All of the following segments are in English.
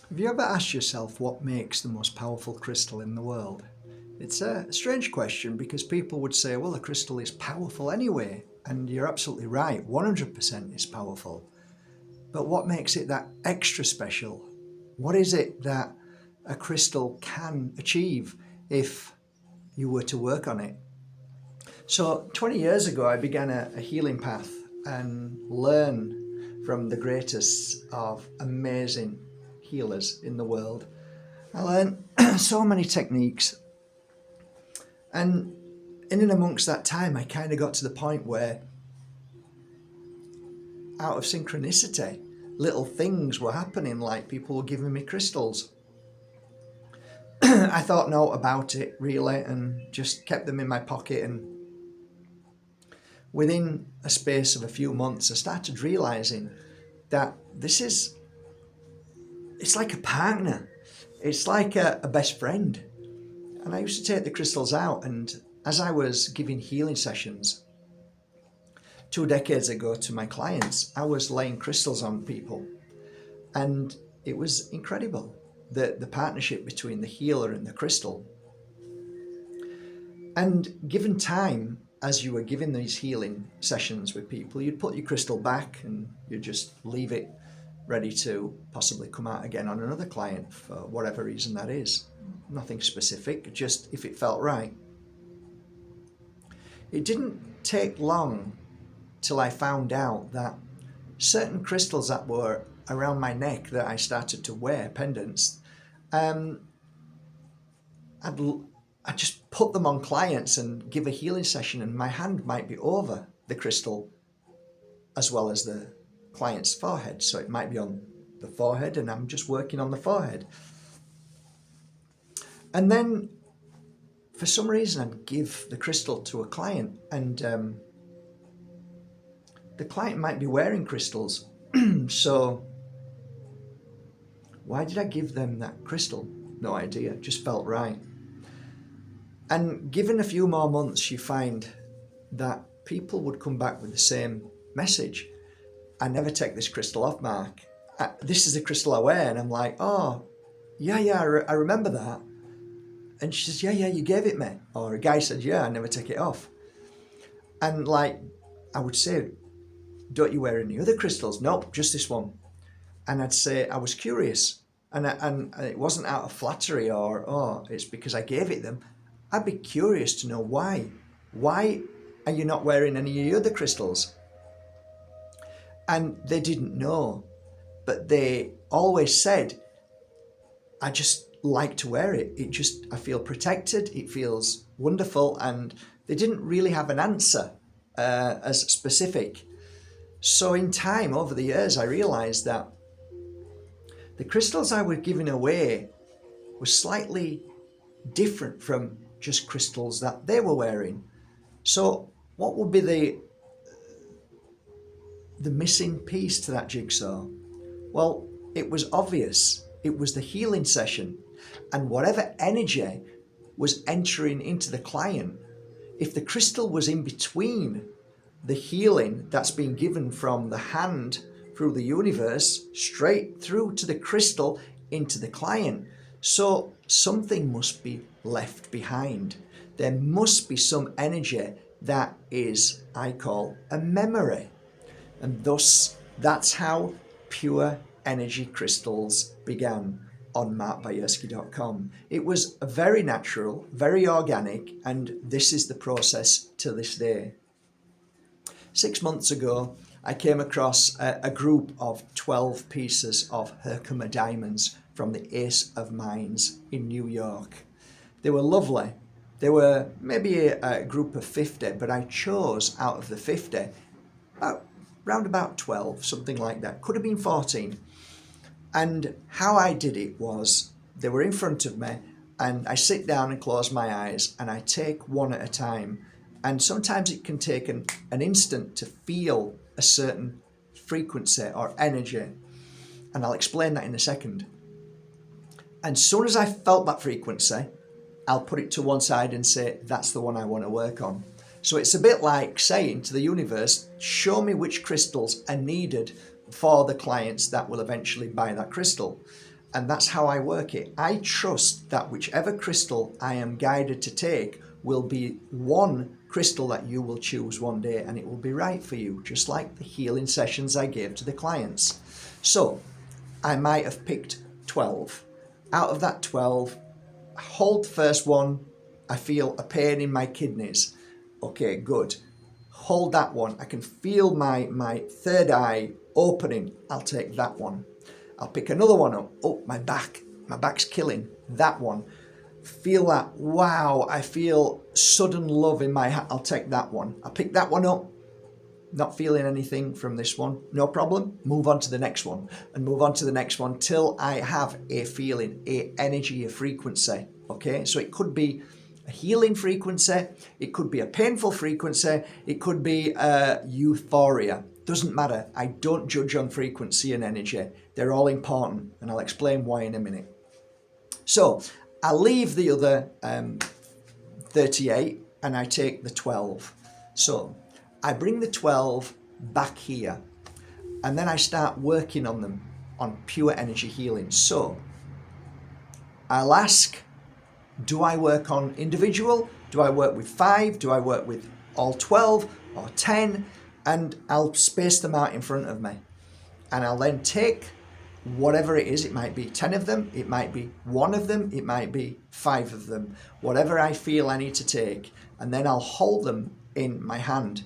Have you ever asked yourself what makes the most powerful crystal in the world? It's a strange question because people would say, well, a crystal is powerful anyway. And you're absolutely right, 100% is powerful. But what makes it that extra special? What is it that a crystal can achieve if you were to work on it? So 20 years ago, I began a healing path and learn from the greatest of amazing healers in the world. I learned so many techniques, and in and amongst that time I kind of got to the point where, out of synchronicity, little things were happening, like people were giving me crystals. I thought no about it really and just kept them in my pocket, and within a space of a few months I started realizing that it's like a partner. It's like a best friend. And I used to take the crystals out, and as I was giving healing sessions 2 decades ago to my clients, I was laying crystals on people, and it was incredible, the partnership between the healer and the crystal. And given time, as you were giving these healing sessions with people, you'd put your crystal back and you'd just leave it ready to possibly come out again on another client for whatever reason that is. Nothing specific, just if it felt right. It didn't take long till I found out that certain crystals that were around my neck that I started to wear, pendants, I'd just put them on clients and give a healing session, and my hand might be over the crystal as well as the client's forehead. So it might be on the forehead and I'm just working on the forehead. And then for some reason I'd give the crystal to a client, and the client might be wearing crystals. So why did I give them that crystal? No idea, it just felt right. And given a few more months, you find that people would come back with the same message. I never take this crystal off, Mark. This is the crystal I wear. And I'm like, oh, yeah, I remember that. And she says, yeah, you gave it me. Or a guy said, yeah, I never take it off. And like, I would say, don't you wear any other crystals? Nope, just this one. And I'd say, I was curious. And it wasn't out of flattery or, oh, it's because I gave it them. I'd be curious to know why. Why are you not wearing any of your other crystals? And they didn't know, but they always said, I just like to wear it. I feel protected. It feels wonderful. And they didn't really have an answer as specific. So in time, over the years, I realized that the crystals I was giving away were slightly different from just crystals that they were wearing. So what would be the missing piece to that jigsaw? Well, it was obvious. It was the healing session, and whatever energy was entering into the client, if the crystal was in between the healing that's been given from the hand through the universe straight through to the crystal into the client, so something must be left behind. There must be some energy that is, I call, a memory. And thus, that's how pure energy crystals began on markbajerski.com. It was very natural, very organic, and this is the process to this day. 6 months ago, I came across a group of 12 pieces of Herkimer diamonds from the Ace of Mines in New York. They were lovely. They were maybe a group of 50, but I chose out of the 50 round about 12, something like that. Could have been 14. And how I did it was, they were in front of me, and I sit down and close my eyes, and I take one at a time. And sometimes it can take an instant to feel a certain frequency or energy. And I'll explain that in a second. And as soon as I felt that frequency, I'll put it to one side and say, that's the one I want to work on. So it's a bit like saying to the universe, show me which crystals are needed for the clients that will eventually buy that crystal. And that's how I work it. I trust that whichever crystal I am guided to take will be one crystal that you will choose one day, and it will be right for you, just like the healing sessions I gave to the clients. So I might have picked 12. Out of that 12, hold the first one. I feel a pain in my kidneys. Okay, good. Hold that one. I can feel my third eye opening. I'll take that one. I'll pick another one up. Oh, my back's killing. That one. Feel that. Wow, I feel sudden love in my heart. I'll take that one. I'll pick that one up. Not feeling anything from this one. No problem. Move on to the next one and move on to the next one till I have a feeling, a energy, a frequency. Okay, so it could be a healing frequency. It could be a painful frequency. It could be euphoria. Doesn't matter. I don't judge on frequency and energy. They're all important, and I'll explain why in a minute. So I'll leave the other 38 and I take the 12. So I bring the 12 back here, and then I start working on them on pure energy healing. So I'll ask, do I work on individual? Do I work with 5? Do I work with all 12 or 10? And I'll space them out in front of me. And I'll then take whatever it is. It might be 10 of them. It might be 1 of them. It might be 5 of them. Whatever I feel I need to take. And then I'll hold them in my hand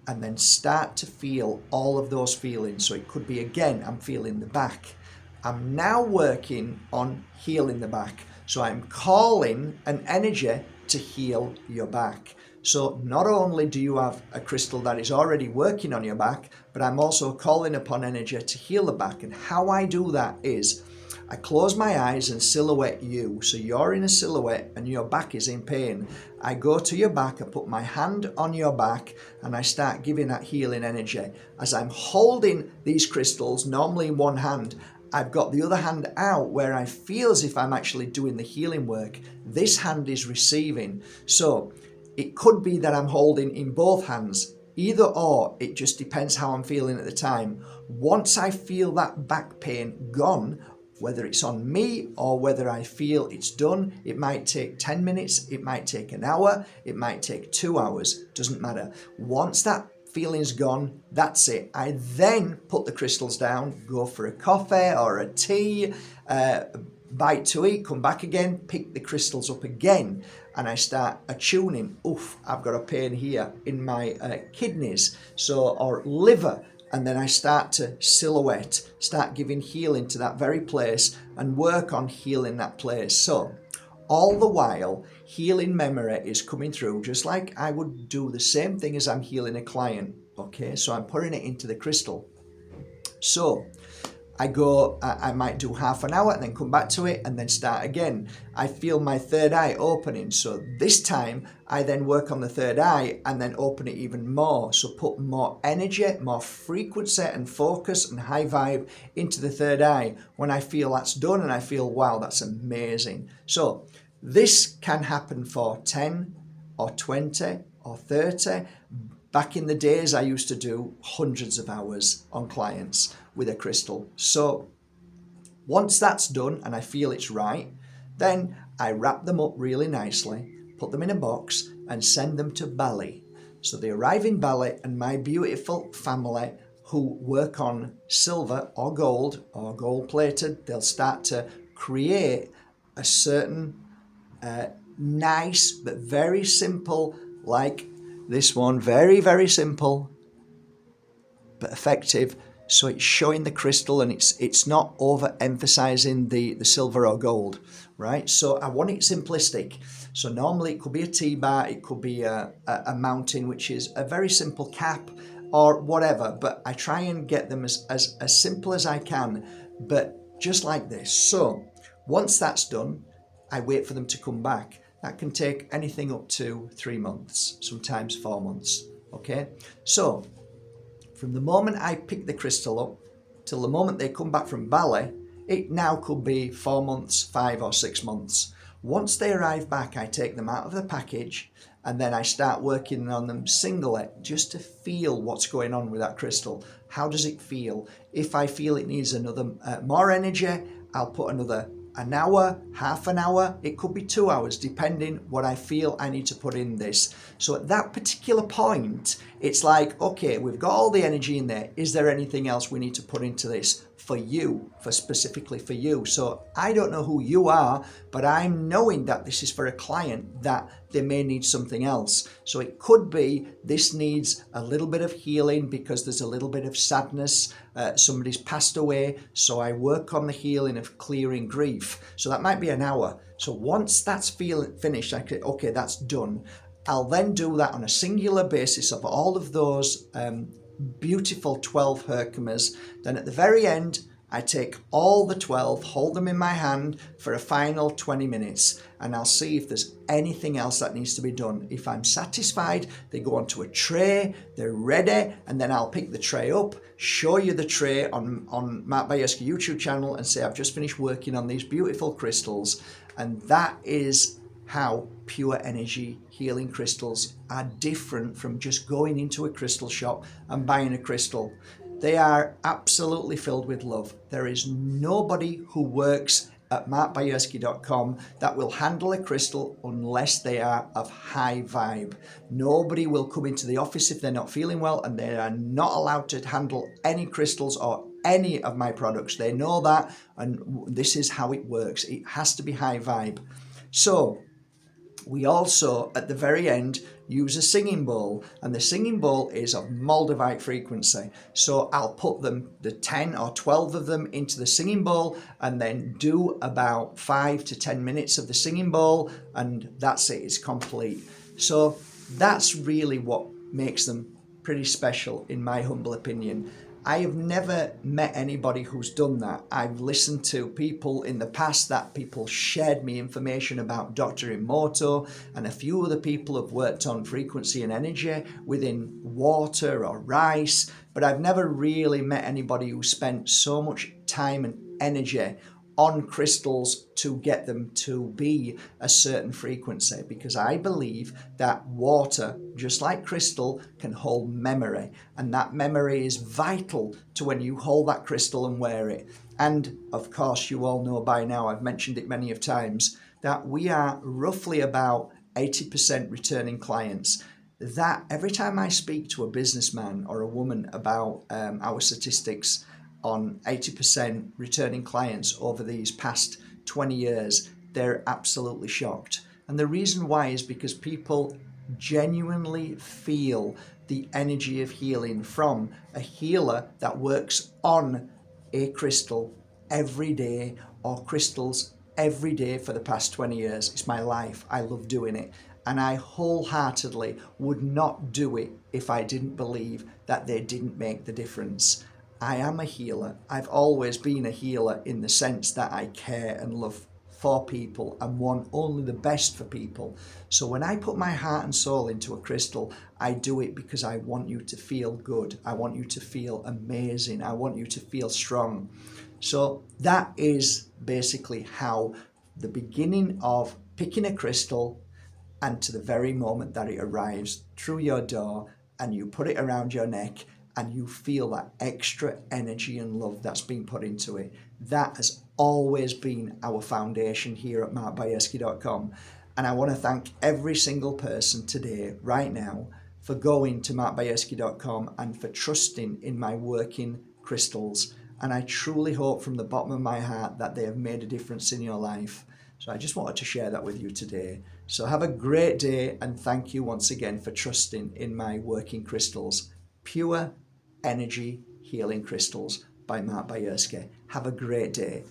and then start to feel all of those feelings. So it could be, again, I'm feeling the back. I'm now working on healing the back. So I'm calling an energy to heal your back. So not only do you have a crystal that is already working on your back, but I'm also calling upon energy to heal the back. And how I do that is I close my eyes and silhouette you. So you're in a silhouette and your back is in pain. I go to your back, I put my hand on your back, and I start giving that healing energy. As I'm holding these crystals, normally in one hand, I've got the other hand out where I feel as if I'm actually doing the healing work. This hand is receiving. So it could be that I'm holding in both hands. Either or, it just depends how I'm feeling at the time. Once I feel that back pain gone, whether it's on me or whether I feel it's done, it might take 10 minutes, it might take an hour, it might take 2 hours, doesn't matter. Once that feeling's gone, that's it. I then put the crystals down, go for a coffee or a tea, bite to eat, come back again, pick the crystals up again, and I start attuning. Oof, I've got a pain here in my kidneys, or liver. And then I start to silhouette, start giving healing to that very place and work on healing that place. So all the while, healing memory is coming through, just like I would do the same thing as I'm healing a client. Okay, so I'm putting it into the crystal. So I might do half an hour and then come back to it and then start again. I feel my third eye opening. So this time I then work on the third eye and then open it even more. So put more energy, more frequency and focus and high vibe into the third eye. When I feel that's done and I feel, wow, that's amazing. So this can happen for 10 or 20 or 30. Back in the days, I used to do hundreds of hours on clients with a crystal. So once that's done and I feel it's right, then I wrap them up really nicely, put them in a box and send them to Bali. So they arrive in Bali and my beautiful family who work on silver or gold plated, they'll start to create a certain nice but very simple, like this one, very, very simple but effective. So it's showing the crystal and it's not overemphasizing the silver or gold, right? So I want it simplistic. So normally it could be a tea bar, it could be a mountain, which is a very simple cap or whatever, but I try and get them as simple as I can, but just like this. So once that's done, I wait for them to come back. That can take anything up to 3 months, sometimes 4 months, okay? So from the moment I pick the crystal up till the moment they come back from Bali, it now could be 4 months, 5 or 6 months. Once they arrive back, I take them out of the package and then I start working on them singly just to feel what's going on with that crystal. How does it feel? If I feel it needs another more energy, I'll put another an hour, half an hour, it could be 2 hours, depending what I feel I need to put in this. So at that particular point, it's like, okay, we've got all the energy in there. Is there anything else we need to put into this for you, for specifically for you? So I don't know who you are, but I'm knowing that this is for a client that they may need something else. So it could be this needs a little bit of healing because there's a little bit of sadness. Somebody's passed away, so I work on the healing of clearing grief. So that might be an hour. So once that's finished, I could, okay, that's done. I'll then do that on a singular basis of all of those beautiful 12 Herkimas. Then at the very end, I take all the 12, hold them in my hand for a final 20 minutes, and I'll see if there's anything else that needs to be done. If I'm satisfied, they go onto a tray, they're ready, and then I'll pick the tray up, show you the tray on Mark Bajerski YouTube channel and say, I've just finished working on these beautiful crystals. And that is how pure energy healing crystals are different from just going into a crystal shop and buying a crystal. They are absolutely filled with love. There is nobody who works at markbajerski.com that will handle a crystal unless they are of high vibe. Nobody will come into the office if they're not feeling well, and they are not allowed to handle any crystals or any of my products. They know that, and this is how it works. It has to be high vibe. So we also, at the very end, use a singing bowl, and the singing bowl is of MOLDAVITE frequency. So I'll put them, the 10 or 12 of them, into the singing bowl, and then do about 5 to 10 minutes of the singing bowl, and that's it, it's complete. So that's really what makes them pretty special, in my humble opinion. I have never met anybody who's done that. I've listened to people in the past that people shared me information about Dr. Emoto, and a few other people have worked on frequency and energy within water or rice, but I've never really met anybody who spent so much time and energy on crystals to get them to be a certain frequency, because I believe that water, just like crystal, can hold memory, and that memory is vital to when you hold that crystal and wear it. And of course, you all know by now, I've mentioned it many of times, that we are roughly about 80% returning clients. That every time I speak to a businessman or a woman about our statistics on 80% returning clients over these past 20 years, they're absolutely shocked. And the reason why is because people genuinely feel the energy of healing from a healer that works on a crystal every day, or crystals every day for the past 20 years. It's my life. I love doing it. And I wholeheartedly would not do it if I didn't believe that they didn't make the difference. I am a healer. I've always been a healer in the sense that I care and love for people and want only the best for people. So when I put my heart and soul into a crystal, I do it because I want you to feel good. I want you to feel amazing. I want you to feel strong. So that is basically how the beginning of picking a crystal, and to the very moment that it arrives through your door and you put it around your neck, and you feel that extra energy and love that's been put into it. That has always been our foundation here at markbajerski.com. And I want to thank every single person today, right now, for going to markbajerski.com and for trusting in my working crystals. And I truly hope from the bottom of my heart that they have made a difference in your life. So I just wanted to share that with you today. So have a great day, and thank you once again for trusting in my working crystals. Pure Energy Healing Crystals by Mark Bajerski. Have a great day.